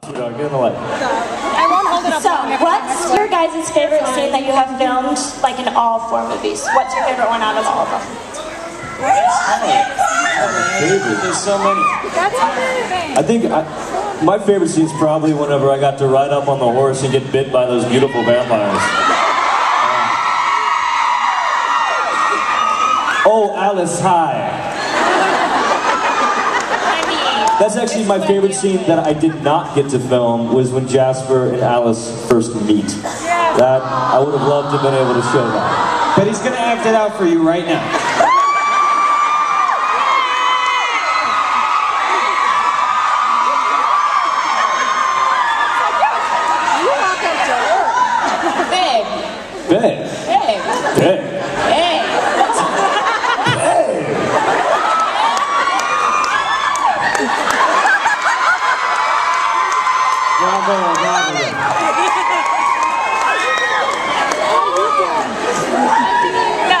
Sweetheart, get in the light. I won't hold it up. So, what's your guys' favorite scene that you have filmed, like in all four movies? What's your favorite one out of all of them? There's so many. That's amazing. I think my favorite scene is probably whenever I got to ride up on the horse and get bit by those beautiful vampires. Oh, Alice, hi. That's actually my favorite scene that I did not get to film, was when Jasper and Alice first meet. That, I would have loved to have been able to show that. But he's gonna act it out for you right now. Babe. Hey. Babe. Hey. Bravo, bravo.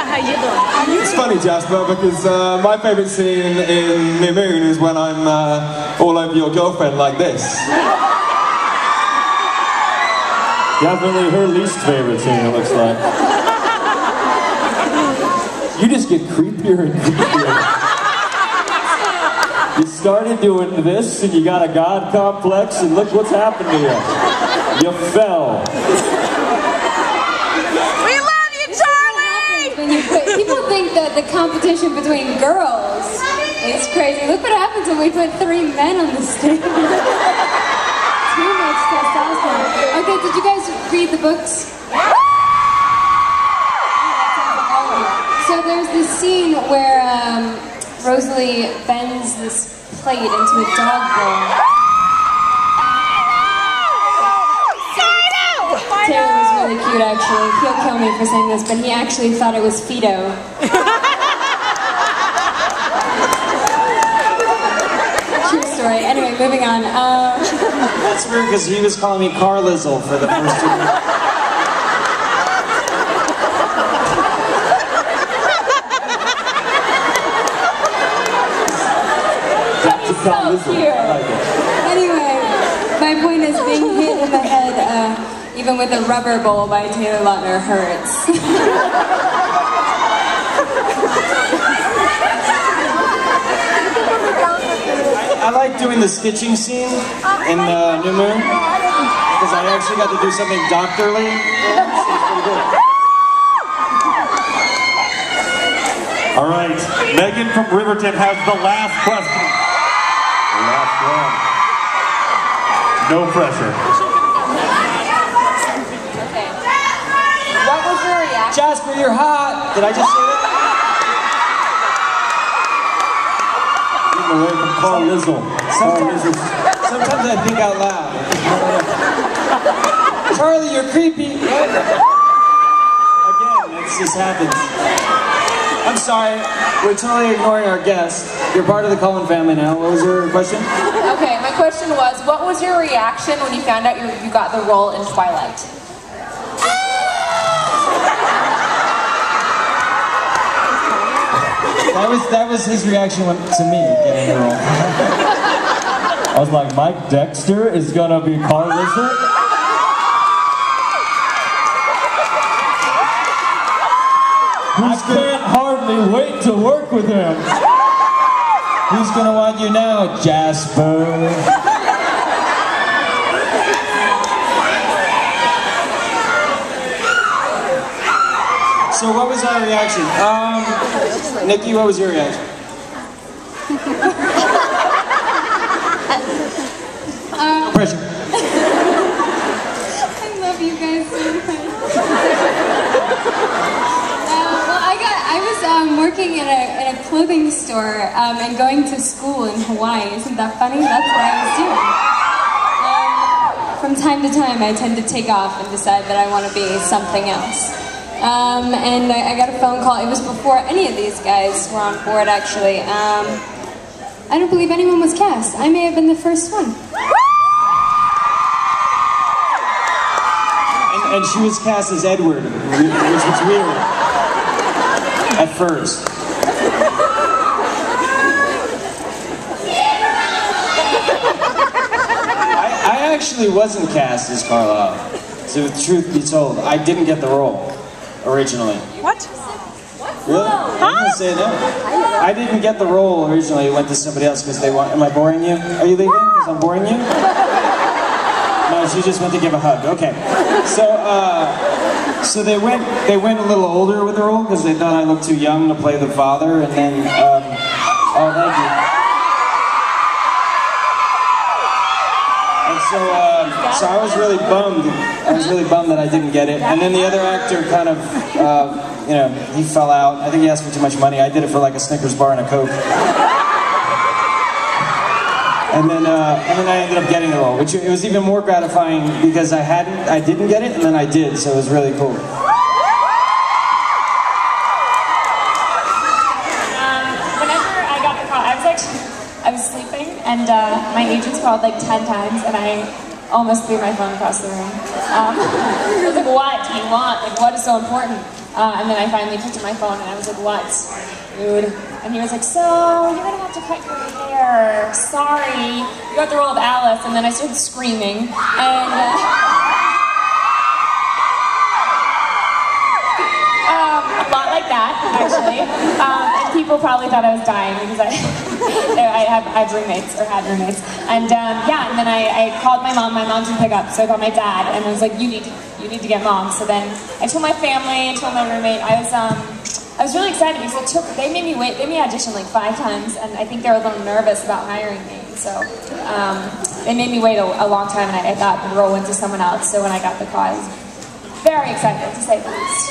How you doing? It's funny, Jasper, because my favourite scene in New Moon is when I'm all over your girlfriend like this. Definitely her least favorite scene, it looks like. You just get creepier and creepier. You started doing this and you got a god complex and look what's happened to you. You fell. We love you, Charlie! When you put, people think that the competition between girls is crazy. Look what happens when we put 3 men on the stage. Too much testosterone. Okay, did you guys read the books? So there's this scene where Rosalie bends this plate into a dog bowl. Taylor was really cute, actually. He'll kill me for saying this, but he actually thought it was Fido. True story. Anyway, moving on. That's weird because he was calling me Carlizzle for the first 2 minutes. So cute. Anyway, my point is being hit in the head, even with a rubber bowl by Taylor Lautner, hurts. I like doing the stitching scene in New Moon because I actually got to do something doctorly. All right, Megan from Riverton has the last question. The last one. No pressure. Okay. What was your reaction? Jasper, you're hot. Did I just say that? Getting away from Carl Lizzle. Sometimes I think out loud. Charlie, you're creepy. Again, this just happens. I'm sorry, we're totally ignoring our guest. You're part of the Cullen family now. What was your question? Okay, my question was, what was your reaction when you found out you got the role in Twilight? That was his reaction to me getting the role. I was like, Mike Dexter is gonna be Carl Lizzle? I can't hardly wait to work with him. Who's gonna want you now, Jasper? So what was our reaction? Nikki, what was your reaction? Pressure. I love you guys so much. I was working in a clothing store and going to school in Hawaii. Isn't that funny? That's what I was doing. From time to time, I tend to take off and decide that I want to be something else. And I got a phone call. It was before any of these guys were on board, actually. I don't believe anyone was cast. I may have been the first one. And she was cast as Edward, which was weird at first. I actually wasn't cast as Carlisle. So the truth be told, I didn't get the role originally. What? Really? I'm gonna say no. I didn't get the role originally. It went to somebody else because they want. Am I boring you? Are you leaving? Because I'm boring you? No, she just went to give a hug. Okay. So they went a little older with the role because they thought I looked too young to play the father, and then oh, thank you. And so I was really bummed. I was really bummed that I didn't get it. And then the other actor kind of, you know, he fell out. I think he asked for too much money. I did it for like a Snickers bar and a Coke. And then I ended up getting the role, which it was even more gratifying because I didn't get it, and then I did, so it was really cool. Whenever I got the call, I was sleeping, and my agents called like 10 times, and I almost threw my phone across the room. I was like, what do you want? Like, what is so important? And then I finally picked up my phone, and I was like, what? Dude. And he was like, so, you're gonna have to cut your hair. Sorry. You got the role of Alice. And then I started screaming. And, a lot like that, actually. And people probably thought I was dying because I had roommates, or had roommates. And, yeah, and then I called my mom. My mom didn't pick up, so I called my dad. And I was like, you need to get mom. So then I told my family, I told my roommate. I was really excited because they made me audition like 5 times, and I think they were a little nervous about hiring me. So they made me wait a long time, and I thought the role went to someone else. So when I got the call, I was very excited, to say the least.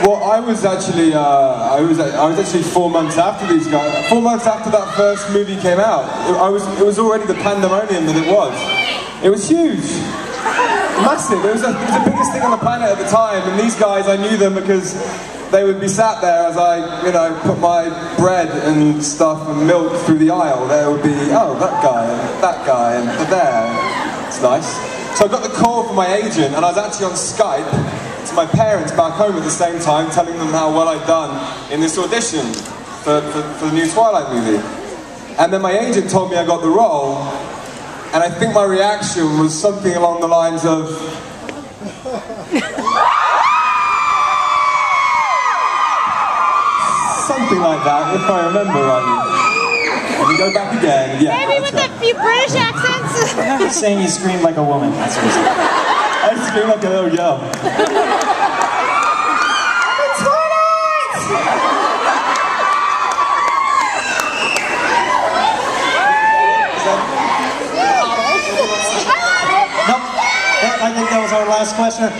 Well, I was actually 4 months after these guys. 4 months after that first movie came out. It was already the pandemonium that it was. It was huge. Massive. It was the biggest thing on the planet at the time, and these guys, I knew them because they would be sat there as I, you know, put my bread and stuff and milk through the aisle. There would be, oh, that guy, and there. It's nice. So I got the call from my agent, and I was actually on Skype to my parents back home at the same time, telling them how well I'd done in this audition for the new Twilight movie. And then my agent told me I got the role. And I think my reaction was something along the lines of... something like that, if I remember rightly. Let me go back again. Yeah, maybe with a few British accents. I'm just saying you scream like a woman. That's what I scream like a little girl. I think that was our last question.